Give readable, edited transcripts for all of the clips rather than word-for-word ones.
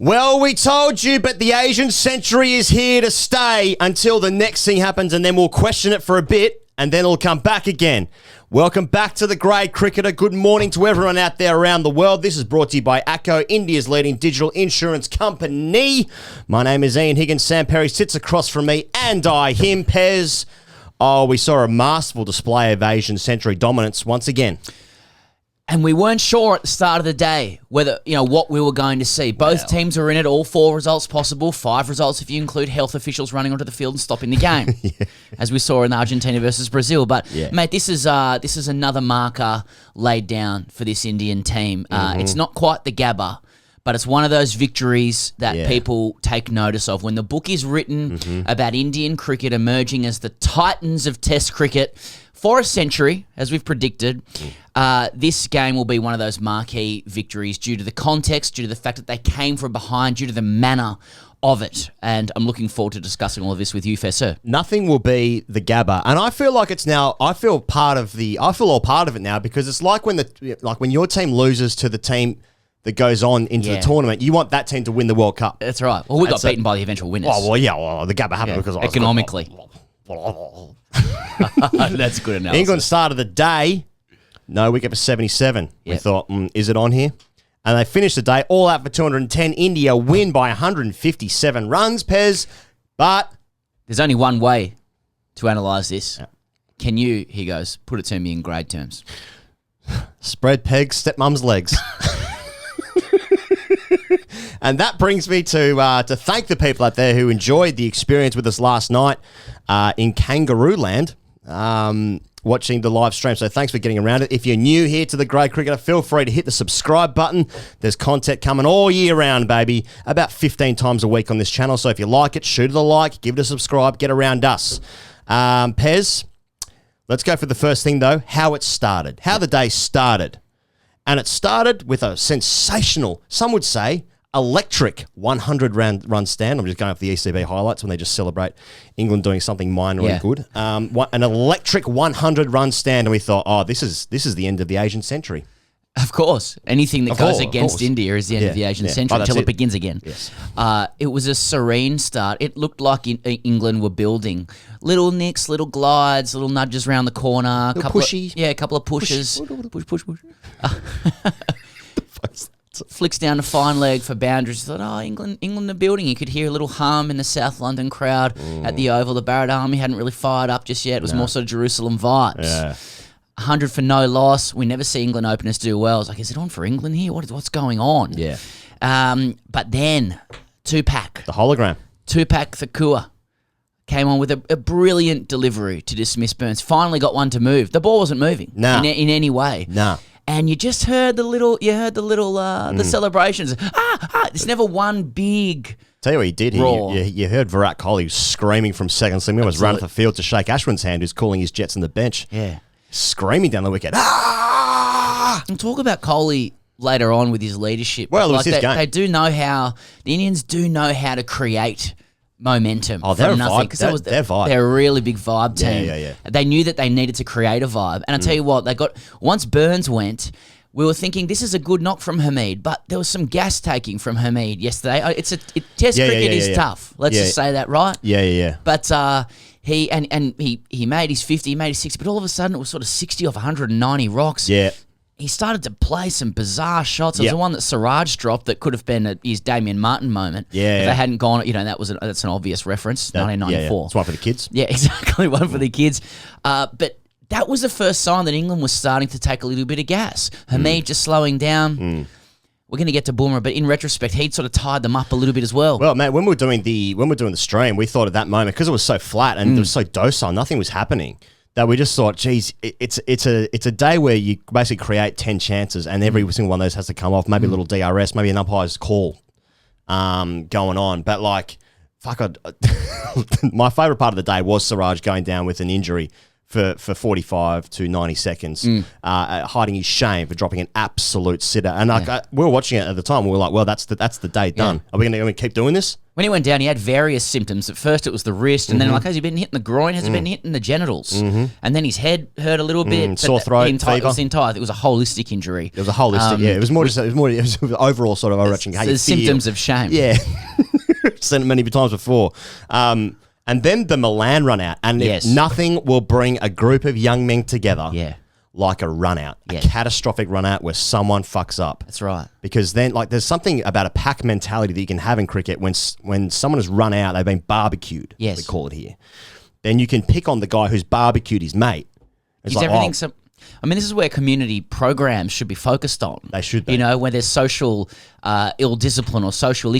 Well, we told you, but the Asian century is here to stay until the next thing happens, and then we'll question it for a bit, and then it'll come back again. Welcome back to the Grade Cricketer. Good morning to everyone out there around the world. This is brought to you by ACO, India's leading digital insurance company. My name is Ian Higgins. Sam Perry sits across from me, and him, Pez. Oh, we saw a masterful display of Asian century dominance once again. And we weren't sure at the start of the day whether, what we were going to see. Both teams were in it, all 4 results possible, 5 results if you include health officials running onto the field and stopping the game, as we saw in Argentina versus Brazil. But, mate, this is another marker laid down for this Indian team. It's not quite the Gabba, but it's one of those victories that people take notice of. When the book is written about Indian cricket emerging as the titans of Test cricket for a century, as we've predicted, this game will be one of those marquee victories due to the context, due to the fact that they came from behind, due to the manner of it. And I'm looking forward to discussing all of this with you, fair sir. Nothing will be the Gabba, and I feel like it's now. I feel all part of it now, because it's like when your team loses to the team that goes on into the tournament, you want that team to win the World Cup. That's right. Well, we got beaten by the eventual winners. Oh, well, the Gabba happened because economically. That's good analysis. England started the day, no wicket for 77. We thought, is it on here? And they finished the day all out for 210. India win by 157 runs, Pez. But there's only one way to analyse this. Can you, he goes, put it to me in grade terms? Spread pegs, stepmom's legs. And that brings me to thank the people out there who enjoyed the experience with us last night in Kangaroo Land, watching the live stream. So thanks for getting around it. If you're new here to the Grade Cricketer, feel free to hit the subscribe button. There's content coming all year round, baby, about 15 times a week on this channel. So if you like it, shoot it a like, give it a subscribe, get around us. Pez, let's go for the first thing, though, how it started, how the day started. And it started with a sensational, some would say, electric 100-run stand. I'm just going off the ECB highlights when they just celebrate England doing something minor and good. An electric 100-run stand, and we thought, this is the end of the Asian century. Of course. Anything that goes against India is the end of the Asian century until it begins again. Yes. It was a serene start. It looked like England were building little nicks, little glides, little nudges around the corner. A couple of pushes. Push. Flicks down the fine leg for boundaries. Thought, England are building. You could hear a little hum in the South London crowd at the Oval. The Barrett Army hadn't really fired up just yet. It was more sort of Jerusalem vibes. Yeah. 100 for no loss. We never see England openers do well. It's like, is it on for England here? What's going on? Yeah. But then, Tupac. The hologram. Tupac Thakur came on with a brilliant delivery to dismiss Burns. Finally got one to move. The ball wasn't moving in any way. No. And you just heard the celebrations. There's never one big Tell you what he did. You heard Virat Kohli screaming from second. So he was running the field to shake Ashwin's hand, who's calling his Jets on the bench. Yeah. Screaming down the wicket. We'll talk about Kohli later on with his leadership. Well, it was his game. They do know how, the Indians do know how to create momentum. They're a vibe. They're vibe. They're a really big vibe team. Yeah. They knew that they needed to create a vibe. And I tell you what, once Burns went, we were thinking this is a good knock from Hamid, but there was some gas taking from Hamid yesterday. Test cricket is tough. Let's just say that, right? Yeah. But he made his 50, he made his 60, but all of a sudden it was sort of 60 off 190 rocks. Yeah. He started to play some bizarre shots. There was the one that Siraj dropped that could have been his Damien Martin moment. Yeah. If they hadn't gone, that's an obvious reference. 1994. It's one for the kids. Yeah, exactly. One for the kids. But that was the first sign that England was starting to take a little bit of gas. Hamid just slowing down. We're going to get to Bumrah, but in retrospect, he'd sort of tied them up a little bit as well. Well, mate, when we were doing the stream, we thought at that moment, because it was so flat and it was so docile, nothing was happening, that we just thought, geez, it's a day where you basically create 10 chances and every single one of those has to come off. Maybe a little DRS, maybe an umpire's call going on. But my favourite part of the day was Siraj going down with an injury for 45 to 90 seconds, hiding his shame for dropping an absolute sitter. And we were watching it at the time. We were like, well, that's the day done. Are we going to keep doing this? When he went down, he had various symptoms. At first, it was the wrist, and then has he been hitting the groin? Has he been hitting the genitals? And then his head hurt a little bit. Sore throat, fever. It was entire. It was a holistic injury. It was a holistic. It was more just. It was overall sort of overarching. The symptoms of shame. Yeah, said it many times before. And then the Milan run out, and nothing will bring a group of young men together. Yeah. Like a run out, a catastrophic run out where someone fucks up. That's right. Because then, there's something about a pack mentality that you can have in cricket when someone has run out, they've been barbecued. Yes, we call it here. Then you can pick on the guy who's barbecued his mate. It's like, everything. This is where community programs should be focused on. They should be. When there's social ill discipline or social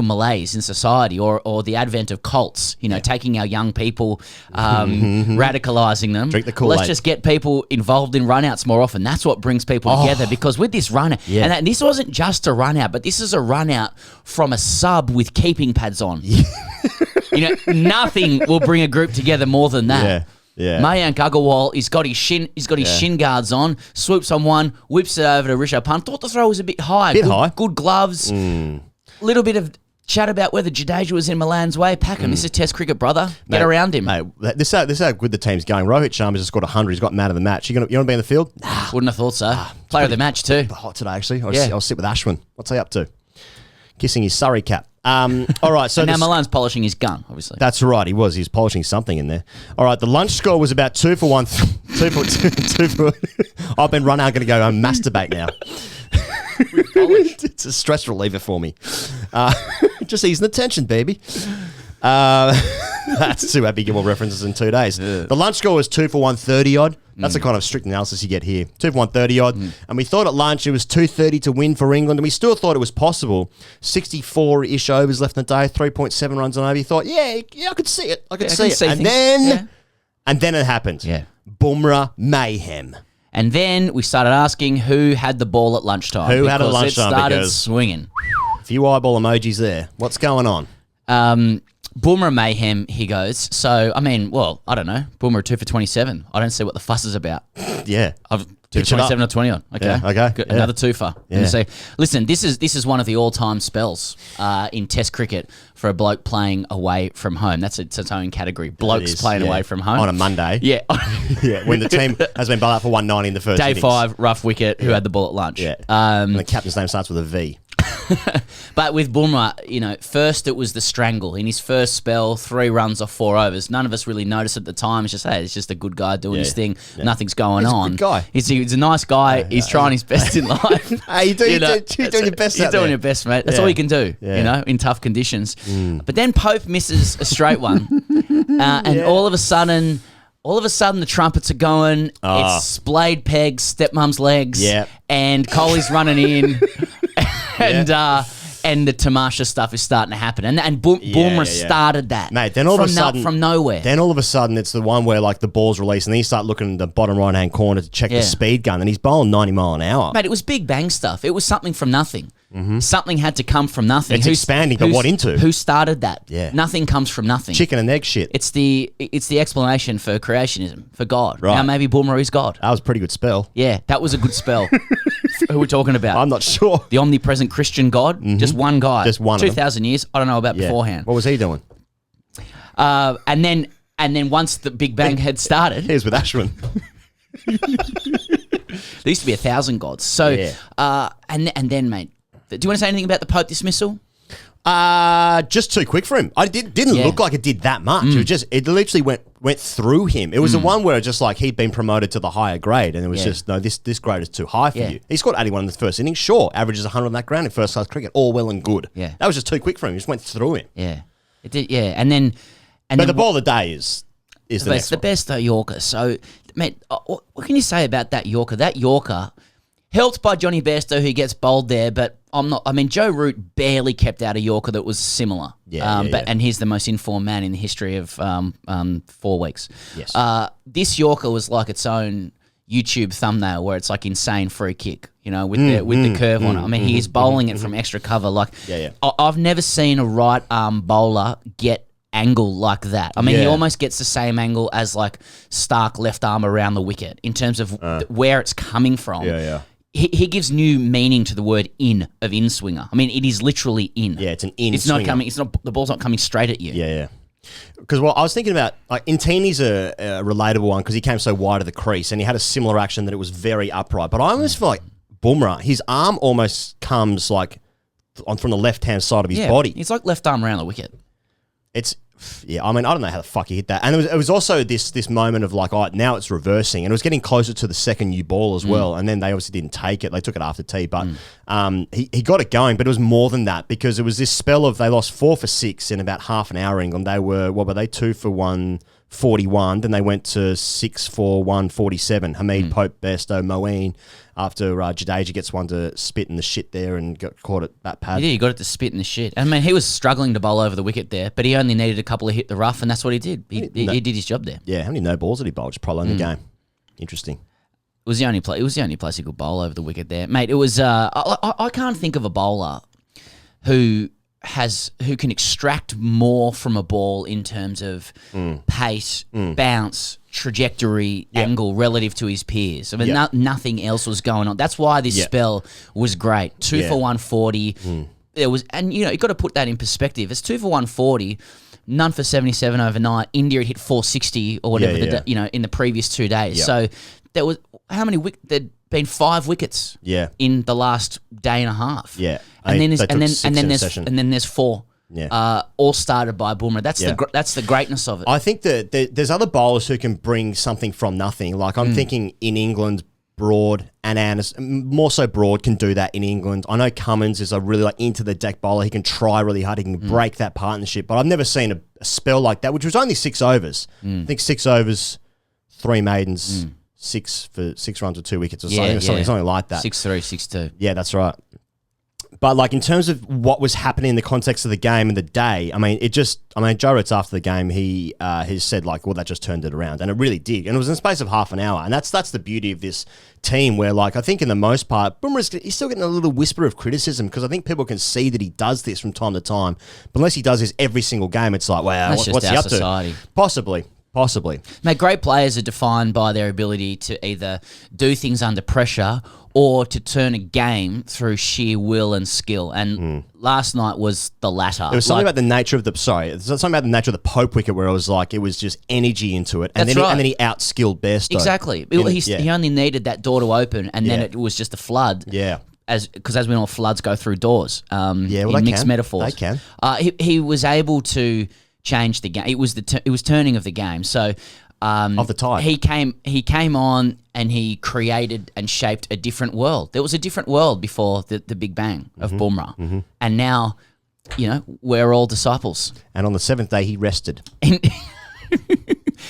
malaise in society, or the advent of cults, taking our young people, radicalizing them. Drink the Kool-Aid. Let's just get people involved in runouts more often. That's what brings people together, because with this run out, and this wasn't just a run out, but this is a run out from a sub with keeping pads on. Nothing will bring a group together more than that. Yeah. Yeah. Mayank Agarwal, he's got his shin guards on, swoops on one, whips it over to Rishabh Pant. Thought the throw was a bit high. Good gloves. Little bit of chat about whether Jadeja was in Milan's way. Pack him. This is Test cricket, brother. Get around him. Mate, this is how good the team's going. Rohit Sharma's just scored 100. He's got man of the match. You want to be in the field? Nah. Wouldn't have thought so. Player of the match too. Hot today, actually. I'll sit with Ashwin. What's he up to? Kissing his Surrey cap. All right, so now Milan's polishing his gun, obviously. That's right, he was. He was polishing something in there. All right, the lunch score was about 2 for 1. 2 for. I've been run out. Going to go and masturbate now. It's a stress reliever for me. Just easing the tension, baby. That's 2 Happy Gilmore references in 2 days. Yeah. The lunch score was 2 for 130 odd. That's the kind of strict analysis you get here. 2 for 130 odd. And we thought at lunch it was 230 to win for England, and we still thought it was possible. 64-ish overs left in the day, 3.7 runs on over. You thought, yeah, I could see it. I could see it. And then it happened. Yeah. Bumrah Mayhem. And then we started asking who had the ball at lunchtime. Who had it at lunchtime? It started swinging. A few eyeball emojis there. What's going on? Bumrah Mayhem, he goes. So, I don't know. Bumrah 2 for 27. I don't see what the fuss is about. Yeah. I've 2 for 27 or 20 on. Okay. Yeah, okay. Good. Another twofer. Yeah. So, listen, this is one of the all-time spells in Test cricket for a bloke playing away from home. That's its own category. Blokes playing away from home. On a Monday. Yeah. When the team has been bowled out for 190 in the first Day innings. 5, rough wicket, who had the ball at lunch. Yeah. And the captain's name starts with a V. But with Bumrah, first it was the strangle. In his first spell, 3 runs off 4 overs. None of us really noticed at the time. It's just, hey, it's just a good guy doing his thing. Yeah. Nothing's going on. He's a good guy. He's a nice guy. He's trying his best in life. Hey, you're doing your best. You're doing your best, mate. That's all you can do, in tough conditions. But then Pope misses a straight one. And all of a sudden, the trumpets are going. It's splayed pegs, stepmom's legs. Yep. And Kohli's running in. And the Tamasha stuff is starting to happen. And Bumrah started that. Mate, then all of a sudden... From nowhere. Then all of a sudden, it's the one where, the ball's released, and then you start looking in the bottom right-hand corner to check the speed gun, and he's bowling 90 mile an hour. Mate, it was big bang stuff. It was something from nothing. Something had to come from nothing. It's expanding, but what into? Who started that? Yeah. Nothing comes from nothing. Chicken and egg shit. It's the explanation for creationism, for God. Right. Now maybe Bumrah is God. That was a pretty good spell. Yeah, that was a good spell. Who are we talking about? I'm not sure. The omnipresent Christian God? Just one guy. Just one 2,000 years. I don't know about beforehand. What was he doing? And then once the Big Bang had started... Here's with Ashwin. There used to be 1,000 gods. So, and then, mate, do you want to say anything about the Pope dismissal? Just too quick for him. Didn't look like it did that much. It literally went through him. It was the one where just he'd been promoted to the higher grade, and it was just, no, this grade is too high for you. He scored 81 in the first innings. Sure, averages 100 on that ground in first class cricket. All well and good. Yeah, that was just too quick for him. He just went through him. Yeah, it did. Yeah, and then the ball of the day is the next the best Yorker. So, mate, what can you say about that Yorker? That Yorker, helped by Johnny Bairstow, who gets bowled there, but Joe Root barely kept out a Yorker that was similar. And he's the most informed man in the history of 4 weeks. Yes. This Yorker was like its own YouTube thumbnail where it's insane free kick, with the curve on it. He's bowling it from extra cover. I've never seen a right arm bowler get angle like that. I mean, he Yeah. almost gets the same angle as like Stark left arm around the wicket in terms of where it's coming from. Yeah. He gives new meaning to the word in swinger. I mean, it is literally in. Yeah, it's an in It's swinger. not coming. It's not. The ball's not coming straight at you. Yeah. Because I was thinking about like Intini's a relatable one because he came so wide of the crease and he had a similar action that it was very upright. But I almost feel like Bumrah, his arm almost comes like from the left hand side of his body. It's like left arm around the wicket. I mean, I don't know how the fuck he hit that. And it was also this moment of like, now it's reversing. And it was getting closer to the second new ball as well. And then they obviously didn't take it. They took it after tee. But he got it going. But it was more than that because it was this spell of they lost 4 for 6 in about half an hour, England. They were, 2 for 141. Then they went to 6 for 147. Hamid, Pope, Bairstow, Moeen. After Jadeja gets one to spit in the shit there and got caught at that pad. Yeah, he got it to spit in the shit. I mean, he was struggling to bowl over the wicket there, but he only needed a couple of hit the rough, and that's what he did. He did his job there. Yeah, how many no balls did he bowl? Just prolong the game. Interesting. It was the only place he could bowl over the wicket there, mate. It was. I can't think of a bowler who can extract more from a ball in terms of pace, bounce, trajectory, angle relative to his peers. I mean, nothing else was going on. That's why this spell was great. 2 for 140. There was, and you got to put that in perspective. It's 2 for 140. None for 77 overnight. India had hit 460 or whatever in the previous 2 days. So there was how many there'd been 5 wickets in the last day and a half. Yeah. And then there's 4. Yeah. All started by Bumrah. That's the greatness of it. I think that there's other bowlers who can bring something from nothing. Like I'm thinking in England, Broad and Anderson, more so Broad can do that in England. I know Cummins is a really into the deck bowler. He can try really hard. He can break that partnership. But I've never seen a spell like that, which was only 6 overs. I think 6 overs, 3 maidens, 6 for 6 runs with 2 wickets or something like that. 6-3, 6-2. Yeah, that's right. But like in terms of what was happening in the context of the game and the day, I mean, Joe Root's after the game, he said like, well, that just turned it around, and it really did, and it was in the space of half an hour, and that's the beauty of this team, where like I think in the most part, he's still getting a little whisper of criticism because I think people can see that he does this from time to time, but unless he does this every single game, it's like, wow, what's he up society. to? Possibly. Mate, great players are defined by their ability to either do things under pressure or to turn a game through sheer will and skill. And last night was the latter. It was something about the nature of the Pope wicket where it was just energy into it, and then he outskilled Bairstow. Exactly. He only needed that door to open, and then it was just a flood. Yeah. Because as we know, floods go through doors. In they mixed can. metaphors. They can. He was able to change the game. It was turning of the game. So of the tide. He came on and he created and shaped a different world. There was a different world before the Big Bang of Bumrah, and now we're all disciples. And on the 7th day, he rested.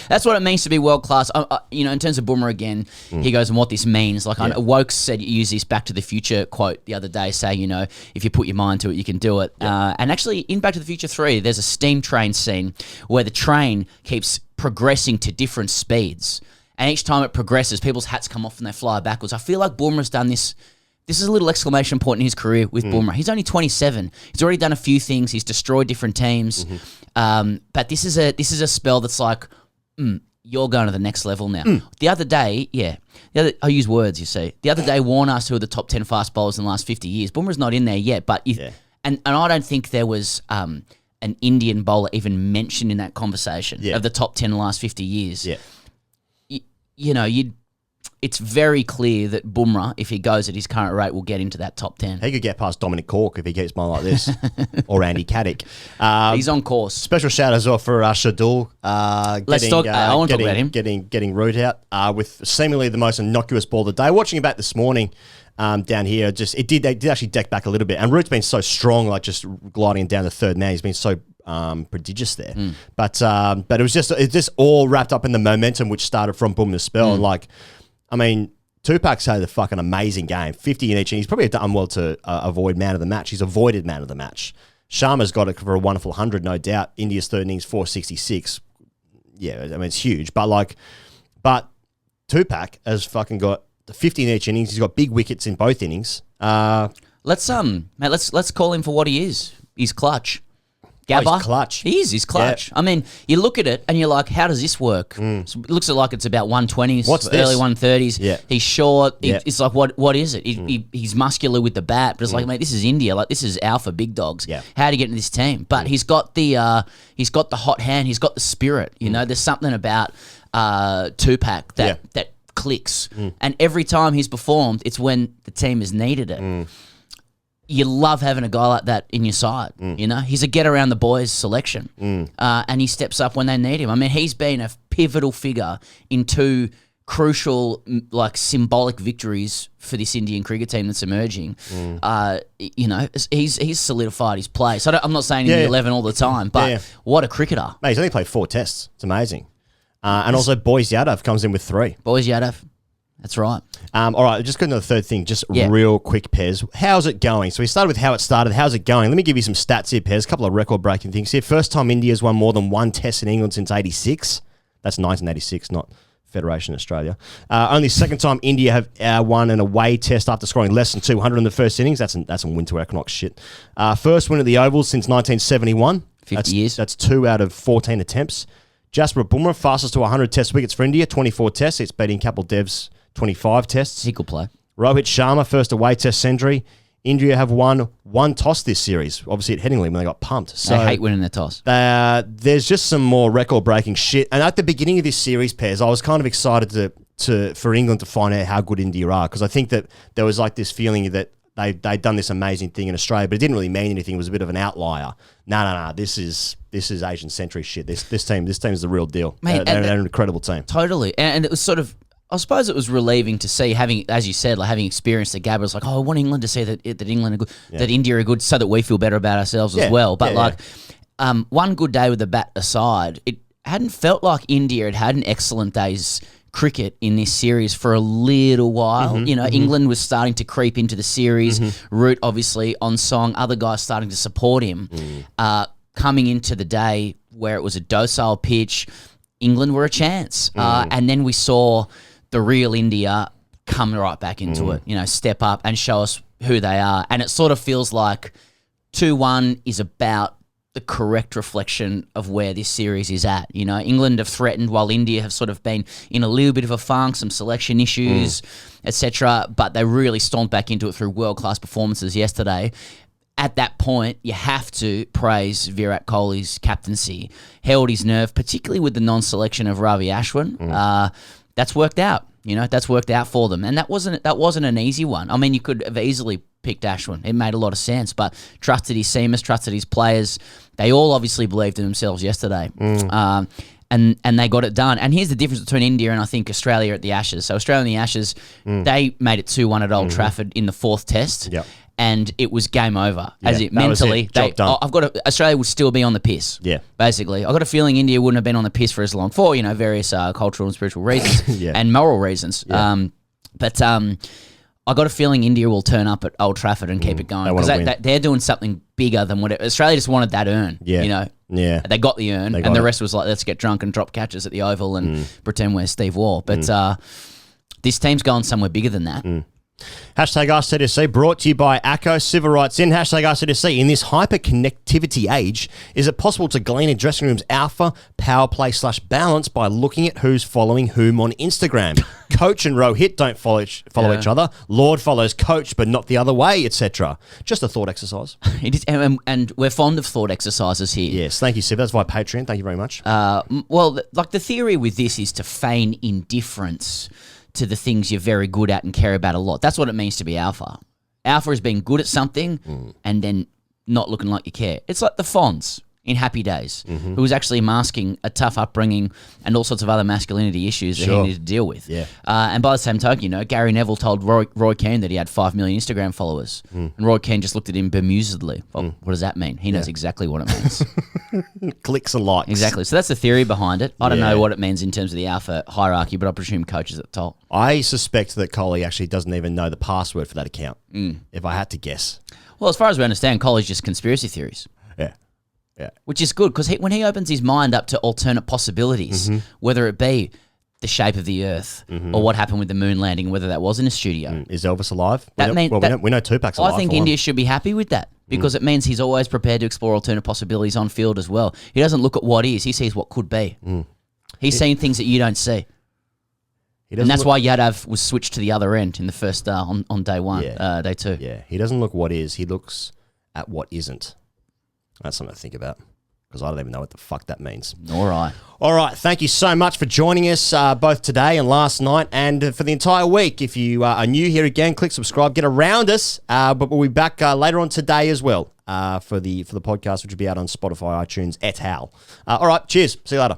That's what it means to be world class. In terms of Bumrah again, he goes, and what this means. Like Woke said, use this Back to the Future quote the other day, saying, if you put your mind to it, you can do it. And actually, in Back to the Future 3, there's a steam train scene where the train keeps progressing to different speeds, and each time it progresses, people's hats come off and they fly backwards. I feel like Bumrah's done this. This is a little exclamation point in his career with Bumrah. He's only 27. He's already done a few things. He's destroyed different teams. But this is a spell that's like, you're going to the next level now. The other day, I use words, you see. The other day, Warren asked who are the top 10 fast bowlers in the last 50 years. Bumrah's not in there yet, but and I don't think there was an Indian bowler even mentioned in that conversation of the top 10 in the last 50 years. Yeah. It's very clear that Bumrah, if he goes at his current rate, will get into that top 10. He could get past Dominic Cork if he keeps playing like this, or Andy Caddick. He's on course. Special shout as well for Shardul. I want to talk about him. Getting Root out with seemingly the most innocuous ball of the day. Watching about this morning down here, they did actually deck back a little bit. And Root's been so strong, like just gliding down the third man. He's been so prodigious there. But it was just all wrapped up in the momentum which started from Bumrah's spell. And like, I mean, Tupac's had a fucking amazing game, 50 in each, and he's probably done well to avoid man of the match. He's avoided man of the match. Sharma's got it for a wonderful 100, no doubt. India's third innings, 466. Yeah, I mean, it's huge. But Tupac has fucking got the 50 in each innings. He's got big wickets in both innings. Let's call him for what he is. He's clutch. Gabba. He's clutch. He is. He's clutch. I mean, you look at it and you're like, how does this work? So it looks like it's about 120s, What's early this? 130s. Yeah. He's short. Yeah. It's like, what is it? He's muscular with the bat, but it's like, mate, this is India. Like, this is alpha big dogs. Yeah. How to get into this team? But he's got the hot hand. He's got the spirit. You know, there's something about Tupac that clicks. And every time he's performed, it's when the team has needed it. You love having a guy like that in your side. You know, he's a get around the boys selection, and he steps up when they need him. I mean, he's been a pivotal figure in two crucial, like, symbolic victories for this Indian cricket team that's emerging. You know, he's solidified his place. So I'm not saying in the 11 all the time, but what a cricketer! Mate, he's only played 4 tests. It's amazing. And also, Boys Yadav comes in with 3. Boys Yadav. That's right. All right, just got another third thing, just real quick, Pez. How's it going? So we started with how it started. How's it going? Let me give you some stats here, Pez. A couple of record-breaking things here. First time India's won more than 1 test in England since 86. That's 1986, not Federation Australia. Only second time India have won an away test after scoring less than 200 in the first innings. That's some winter equinox shit. First win at the Oval since 1971. 50 years. That's 2 out of 14 attempts. Jasper Bumrah, fastest to 100 test wickets for India, 24 tests. It's beating Kapil Dev's 25 tests. He could play. Rohit Sharma, first away test century. India have won 1 toss this series, obviously at Headingley when they got pumped. So they hate winning the toss. There's just some more record-breaking shit. And at the beginning of this series, Pez, I was kind of excited for England to find out how good India are, because I think that there was like this feeling that they'd done this amazing thing in Australia, but it didn't really mean anything. It was a bit of an outlier. No. This is Asian century shit. This team is the real deal. Mate, they're an incredible team. Totally. And it was sort of, I suppose it was relieving to see, having, as you said, like having experienced the Gabba. It's like, I want England to see that England are good, that India are good, so that we feel better about ourselves as well. But one good day with the bat aside, it hadn't felt like India had an excellent day's cricket in this series for a little while. England was starting to creep into the series. Root obviously on song, other guys starting to support him. Coming into the day where it was a docile pitch, England were a chance. And then we saw the real India come right back into it, step up and show us who they are. And it sort of feels like 2-1 is about the correct reflection of where this series is at. England have threatened while India have sort of been in a little bit of a funk, some selection issues, etc. But they really stomped back into it through world-class performances yesterday. At that point, you have to praise Virat Kohli's captaincy. Held his nerve, particularly with the non-selection of Ravi Ashwin. That's worked out. That's worked out for them. And that wasn't an easy one. I mean, you could have easily picked Ashwin. It made a lot of sense, but trusted his seamers, trusted his players. They all obviously believed in themselves yesterday. And they got it done. And here's the difference between India and I think Australia at the Ashes. So Australia in the Ashes, they made it 2-1 at Old Trafford in the 4th test. Yep. And it was game over. As it mentally, Job done. Australia would still be on the piss. Yeah, basically, I got a feeling India wouldn't have been on the piss for as long for various cultural and spiritual reasons and moral reasons. Yeah. But I got a feeling India will turn up at Old Trafford and keep it going because they're doing something bigger than what Australia just wanted that urn. Yeah, they got the urn, and the rest was like, let's get drunk and drop catches at the Oval and pretend we're Steve Waugh. But this team's going somewhere bigger than that. Hashtag AskTGC brought to you by ACO. Siva writes in, hashtag AskTGC, in this hyper-connectivity age, is it possible to glean a dressing room's alpha, power play / balance by looking at who's following whom on Instagram? Coach and Rohit don't follow each other. Lord follows Coach, but not the other way, etc. Just a thought exercise. It is, and we're fond of thought exercises here. Yes, thank you, Siva. That's via Patreon. Thank you very much. Well, like the theory with this is to feign indifference to the things you're very good at and care about a lot. That's what it means to be alpha. Alpha is being good at something and then not looking like you care. It's like the Fonz in Happy Days, who was actually masking a tough upbringing and all sorts of other masculinity issues that he needed to deal with. Yeah. And by the same token, Gary Neville told Roy Keane that he had 5 million Instagram followers. And Roy Keane just looked at him bemusedly. Well, what does that mean? He knows exactly what it means. Clicks and likes. Exactly. So that's the theory behind it. I don't know what it means in terms of the alpha hierarchy, but I presume Coach is at the top. I suspect that Kohli actually doesn't even know the password for that account, if I had to guess. Well, as far as we understand, Kohli's just conspiracy theories. Yeah. Which is good, because when he opens his mind up to alternate possibilities, whether it be the shape of the Earth or what happened with the moon landing, whether that was in a studio. Is Elvis alive? We know Tupac's alive. I think India should be happy with that because it means he's always prepared to explore alternate possibilities on field as well. He doesn't look at what is; he sees what could be. He's seen things that you don't see. And that's why Yadav was switched to the other end in the first on day one, day two. Yeah, he doesn't look what is; he looks at what isn't. That's something to think about because I don't even know what the fuck that means. All right. All right, thank you so much for joining us both today and last night and for the entire week. If you are new here again, click subscribe, get around us. But we'll be back later on today as well for the podcast, which will be out on Spotify, iTunes, et al. All right, cheers. See you later.